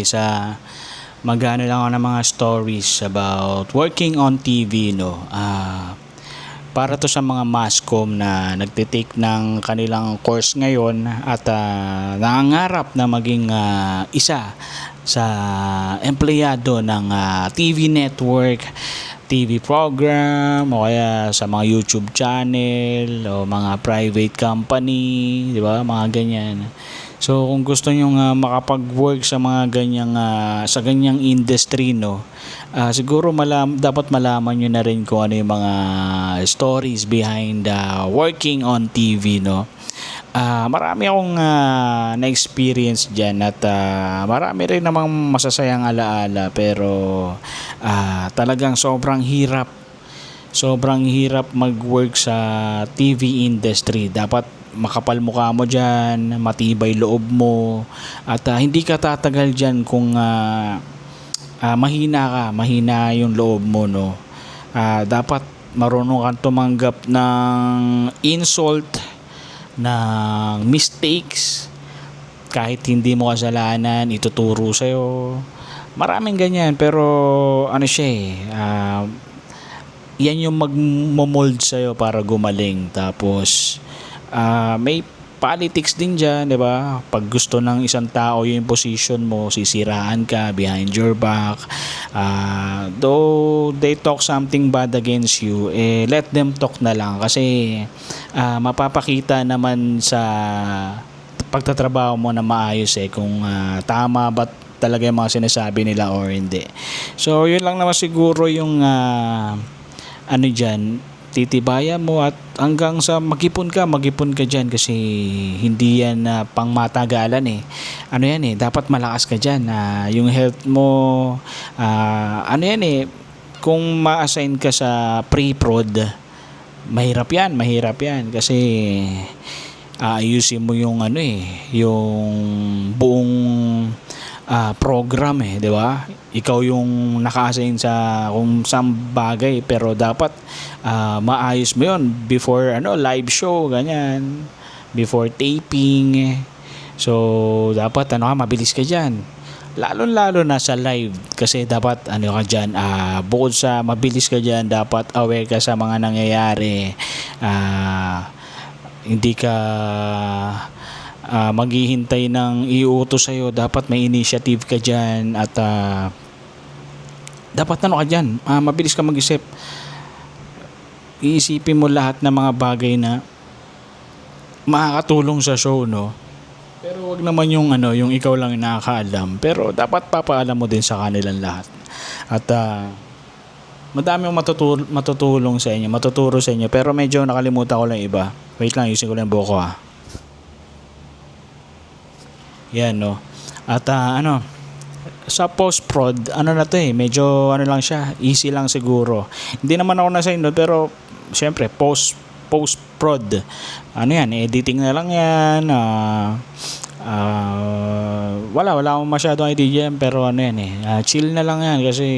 Sa magano lang ako ng mga stories about working on TV, no. Para to sa mga masscom na nagte-take ng kanilang course ngayon at nangangarap na maging isa sa empleyado ng TV network, TV program o kaya sa mga YouTube channel o mga private company, di ba? Mga ganyan. So kung gusto niyo makapag-work sa mga ganyang sa ganyang industry, no, siguro dapat malaman niyo na rin kung ano yung mga stories behind working on TV, no. Marami akong na-experience diyan at marami rin namang masasayang alaala, pero talagang sobrang hirap mag-work sa TV industry. Dapat makapal mukha mo dyan, matibay loob mo, at hindi ka tatagal dyan kung mahina yung loob mo, no. Dapat marunong kang tumanggap ng insult, ng mistakes, kahit hindi mo kasalanan, ituturo sa'yo. Maraming ganyan, pero yan yung magmo-mold sa'yo para gumaling. Tapos may politics din dyan, di ba? Pag gusto ng isang tao yung position mo, sisiraan ka behind your back. Though they talk something bad against you, let them talk na lang, kasi mapapakita naman sa pagtatrabaho mo na maayos kung tama ba talaga yung mga sinasabi nila or hindi. So yun lang naman siguro yung dyan, titibayan mo at hanggang sa mag-ipon ka dyan, kasi hindi yan pang matagalan dapat malakas ka dyan. Yung health mo, kung ma-assign ka sa pre-prod, mahirap yan kasi ayusin mo yung yung buong program, di ba? Ikaw yung naka-assign sa kung saan bagay, pero dapat maayos mo yun before live show, ganyan, before taping. So dapat mabilis ka diyan, lalo na sa live, kasi dapat ka diyan, bukod sa mabilis ka diyan, dapat aware ka sa mga nangyayari. Hindi ka maghihintay ng iuutos sa'yo. Dapat may initiative ka dyan at dapat ka dyan, mabilis ka mag-isip. Iisipin mo lahat ng mga bagay na makakatulong sa show, no. Pero wag naman yung yung ikaw lang yung nakakaalam, pero dapat papaalam mo din sa kanilang lahat. At madami yung matutulong sa inyo, matuturo sa inyo, pero medyo nakalimutan ko lang iba. Wait lang, ayusin ko lang yung buhok ko, Yan, no. At sa post-prod, medyo lang siya, easy lang siguro. Hindi naman ako nasa doon, pero syempre post-prod, editing na lang yan. Wala akong masyadong idea yan, pero chill na lang yan, kasi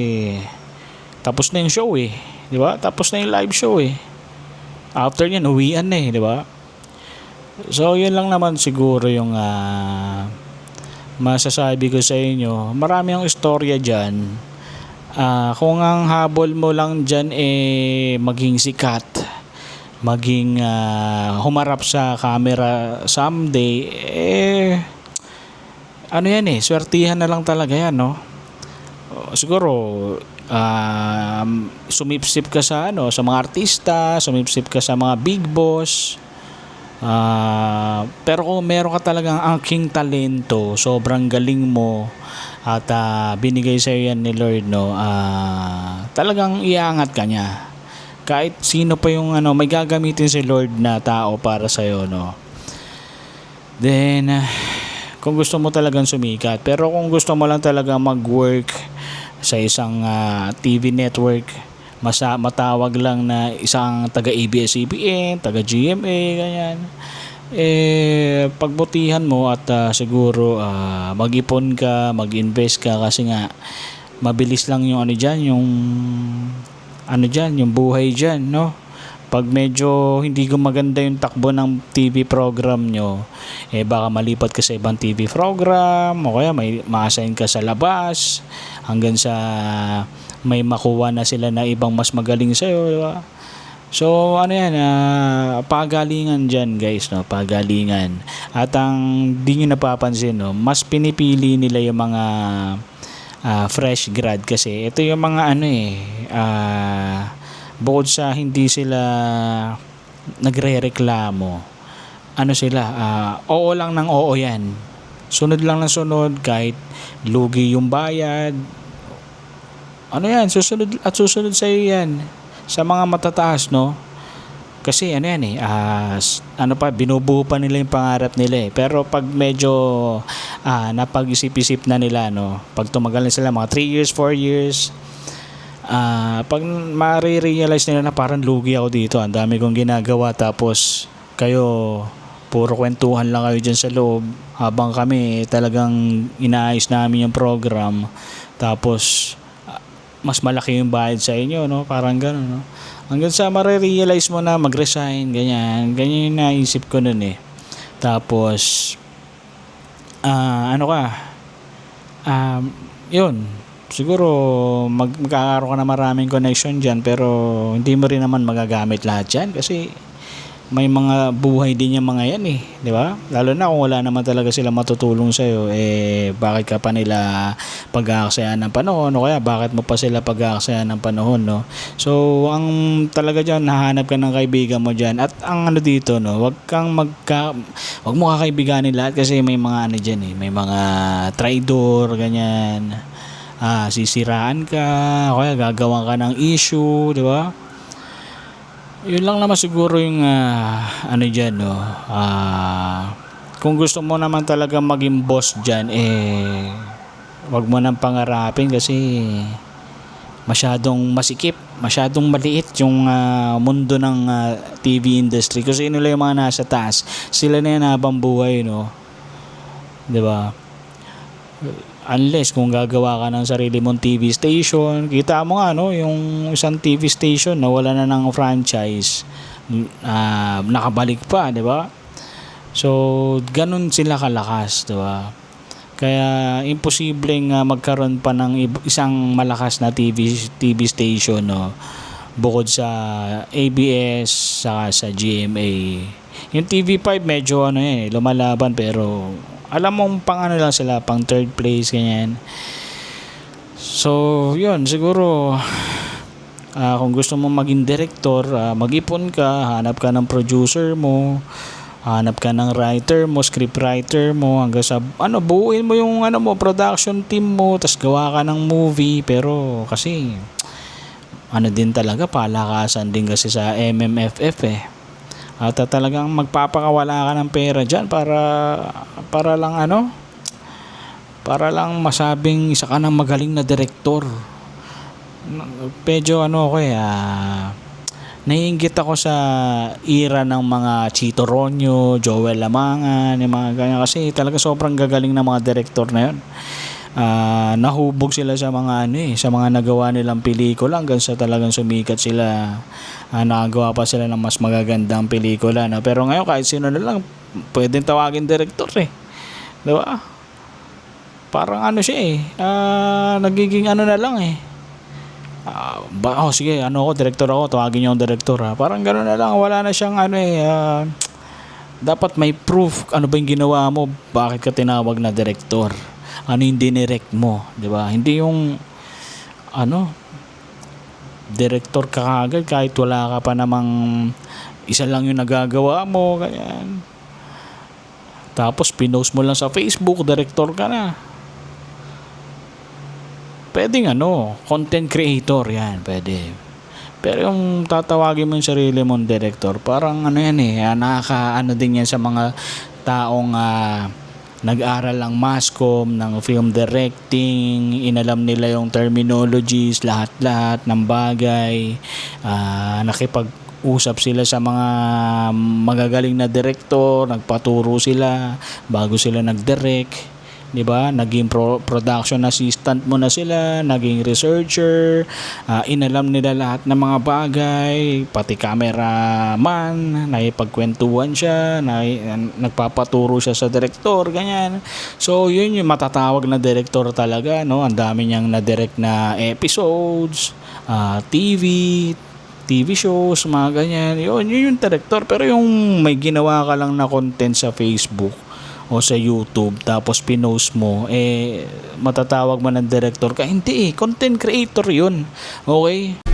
tapos na yung show, di ba? Tapos na yung live show, after yan uwian na, di ba? So yun lang naman siguro yung masasabi ko sa inyo. Marami ang istorya dyan. Kung ang habol mo lang dyan maging sikat, maging humarap sa camera someday, swertihan na lang talaga yan, no. Siguro sumipsip ka sa sa mga artista, sumipsip ka sa mga big boss. Pero kung meron ka talagang angking talento, sobrang galing mo, at binigay sa iyo yan ni Lord, no, talagang iangat ka niya. Kahit sino pa yung may gagamitin si Lord na tao para sa iyo, no. Then kung gusto mo talagang sumikat, pero kung gusto mo lang talaga mag-work sa isang TV network, matawag lang na isang taga ABS-CBN, taga GMA, ganyan, pagbutihan mo at siguro mag-ipon ka, mag-invest ka, kasi nga mabilis lang yung yung buhay dyan, no. Pag medyo hindi gumaganda yung takbo ng TV program nyo, baka malipat ka sa ibang TV program o kaya may ma-assign ka sa labas hanggang sa may makuha na sila na ibang mas magaling sa'yo, di ba? So ano yan, pagalingan dyan guys, no? Pagalingan. At ang di nyo napapansin, no? Mas pinipili nila yung mga fresh grad kasi ito yung mga bukod sa hindi sila nagrereklamo, ano sila, oo lang ng oo yan. Sunod lang ng sunod kahit lugi yung bayad. Ano yan, susunod at susunod sa iyo yan. Sa mga matataas, no? Kasi ano yan binubuo pa nila yung pangarap nila Pero pag medyo napag-isip-isip na nila, no? Pag tumagal na sila mga 3 years, 4 years, pag ma-realize nila na parang lugi ako dito, ang dami kong ginagawa tapos kayo puro kwentuhan lang kayo dyan sa loob habang kami talagang inaayos namin yung program, tapos mas malaki yung bayad sa inyo, no? Parang gano'n, no? Hanggang sa ma-realize mo na mag-resign, ganyan yung naisip ko nun Tapos yun, siguro magkakaroon ka na maraming connection dyan, pero hindi mo rin naman magagamit lahat dyan kasi may mga buhay din yung mga yan di ba? Lalo na kung wala naman talaga sila matutulong sa'yo, bakit ka pa nila pag-aaksayaan ng panahon o kaya bakit mo pa sila pag-aaksayaan ng panahon, no? So ang talaga dyan, nahanap ka ng kaibigan mo dyan. At ang dito, no, wag mo kakaibiganin lahat kasi may mga dyan may mga traidor, ganyan. Sisiraan ka o kaya gagawan ka ng issue, di ba? Yun lang naman siguro yung dyan, no. Kung gusto mo naman talaga maging boss dyan, wag mo nang pangarapin kasi masyadong masikip, masyadong maliit yung mundo ng TV industry. Kasi nila yung mga nasa taas, sila na yan habang buhay, no. Di ba? Unless kung gagawa ka ng sarili mong TV station, kita mo nga, no, yung isang TV station na wala na ng franchise, nakabalik pa, di ba? So ganun sila kalakas, di ba? Kaya imposibleng magkaroon pa ng isang malakas na TV station, no, bukod sa ABS saka sa GMA. Yung TV5 medyo lumalaban, pero alam mong pang lang sila, pang third place, ganyan. So yun, siguro kung gusto mo maging director, mag-ipon ka, hanap ka ng producer mo, hanap ka ng writer mo, script writer mo, hanggang sa buuin mo yung production team mo, tas gawa ka ng movie. Pero kasi din talaga, palakasan din kasi sa MMFF at talagang magpapakawala ka ng pera dyan para masabing isa ka ng magaling na director. Medyo naiinggit ako sa era ng mga Chito Ronyo, Joel Lamangan, yung mga ganyan, kasi talaga sobrang gagaling na mga director na yun. Nahubog sila sa mga sa mga nagawa nilang pelikula hanggang sa talagang sumikat sila. Nakagawa pa sila ng mas magagandang pelikula, no? Pero ngayon kahit sino na lang pwedeng tawagin director di ba? Parang siya nagiging na lang sige, director ako, tawagin niyo ang director, parang gano'n na lang, wala na siyang dapat may proof, ba yung ginawa mo, bakit ka tinawag na director, yung dinirect mo, di ba? Hindi yung director ka agad kahit wala ka pa namang isa lang yung nagagawa mo, ganyan. Tapos pinost mo lang sa Facebook, director ka na. Pwedeng content creator, yan, pwede. Pero yung tatawagin mo yung sarili mong director, parang nakaka din yan sa mga taong nag-aral ng masscom, ng film directing, inalam nila yung terminologies, lahat-lahat ng bagay, nakipag-usap sila sa mga magagaling na director, nagpaturo sila bago sila nag-direct. 'di ba? Naging production assistant mo na sila, naging researcher, inalam nila lahat ng mga bagay, pati cameraman, naipagkwentuhan siya, nagpapaturo siya sa direktor, ganyan. So, yun yung matatawag na direktor talaga, no? Ang dami niyang na-direct na episodes, TV shows, mga ganyan. Yun yung director. Pero yung may ginawa ka lang na content sa Facebook o sa YouTube tapos pinost mo, matatawag mo ng director ka? Hindi, content creator yun. Okay?